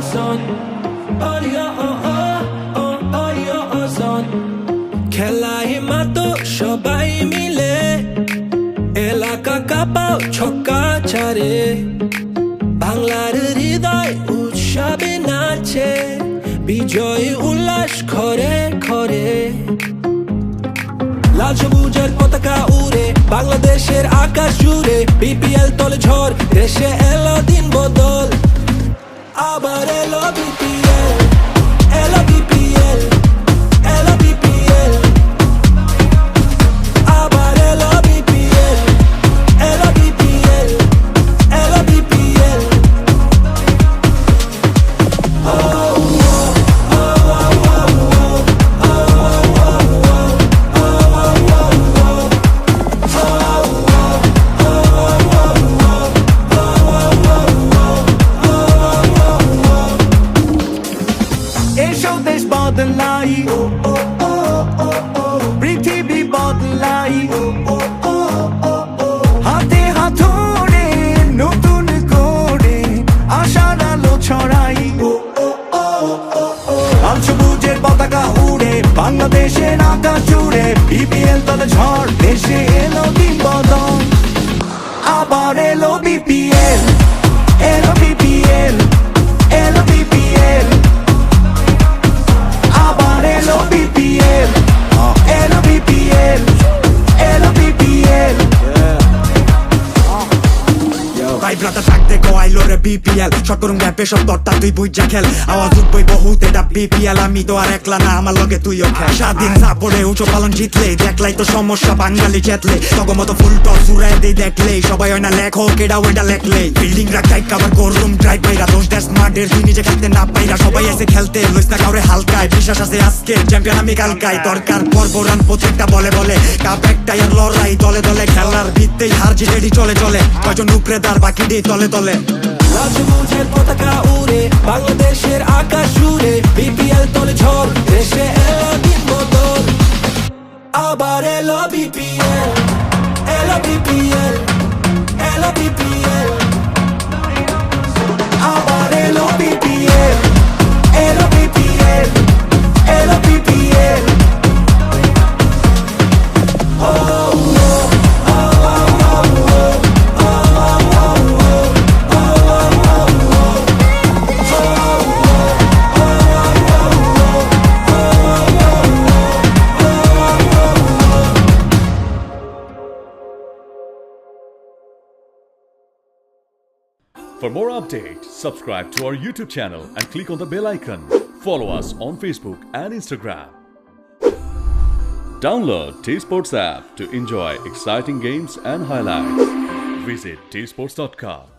son. Son. খেলায় মাতো সবাই মিলে এলাকা কাঁপাও ছক্কা ছাড়ে বাংলার হৃদয় উৎসবে নাচে বিজয় উল্লাস ঘরে ঘরে লাল সবুজের পতাকা উড়ে বাংলাদেশের আকাশ জুড়ে বিপিএল তলে ঝড় দেশে এলো দিন বদল আবার এলো বিপিএল এলো বিপিএল এলো বিপিএল আবার এলো বিপিএল এলো বিপিএল এলো বিপিএল এসো দেশ বদলাই পৃথিবী বদলাই হাতে হাত ধরে নতুন করে আশার আলো ছড়াই লাল সবুজের পতাকা উড়ে বাংলাদেশের আকাশ জুড়ে বিপিএল তলে ঝড় দেশে এলো দিন বদল আবার এলো বিপিএল এলো বিপিএল এলো বিপিএল আবার এলো বিপিএল এলো বিপিএল এলো বিপিএল ভাই ব্রাদার থাকতে গোয়াইলো রে বিপিএল শট করুন গ্যাপে সব দরটা তুই বুঝা খেল আওয়াজ উঠবই বহুত এটা বিপিএল আমি তো আর একলা না আমার লগে তুইও খেল স্বাধীন সাপড়ে উঁচু পালন জিতলে দেখলাই তো সমস্যা বাঙালি চেতলে তগমতো ফুল টস উড়াই দেই দেখলে সবাই হয় না লেখক এটা ওইটা লেখলে বিল্ডিং রাখাই কাবার করুম ড্রাইভ বাইরা দোষ দেশ মাঠের তুই নিজে খেলতে না পাইরা সবাই এসে খেলতে লইস না কাউরে হালকায় বিশ্বাস আছে আজকে চ্যাম্পিয়ন আমি কালকায় দরকার পর্ব রান প্রত্যেকটা বলে বলে কাপ একটাই আর লড়াই দলে দলে খেলার ভিত্তেই হার জিতেরই চলে চলে কয়জন উপরে তার বাকি দিয়ে তলে তলে লাল সবুজের পতাকা উড়ে বাংলাদেশের আকাশ জুড়ে বিপিএল তলে ঝড় দেশে এলো দিন বদল আবার এলো বিপিএল এলো বিপিএল এলো বিপিএল আবার এলো বিপিএল এলো বিপিএল এলো BPL For more updates, subscribe to our YouTube channel and click on the bell icon. Follow us on Facebook and Instagram. Download T-Sports app to enjoy exciting games and highlights. Visit tsports.com.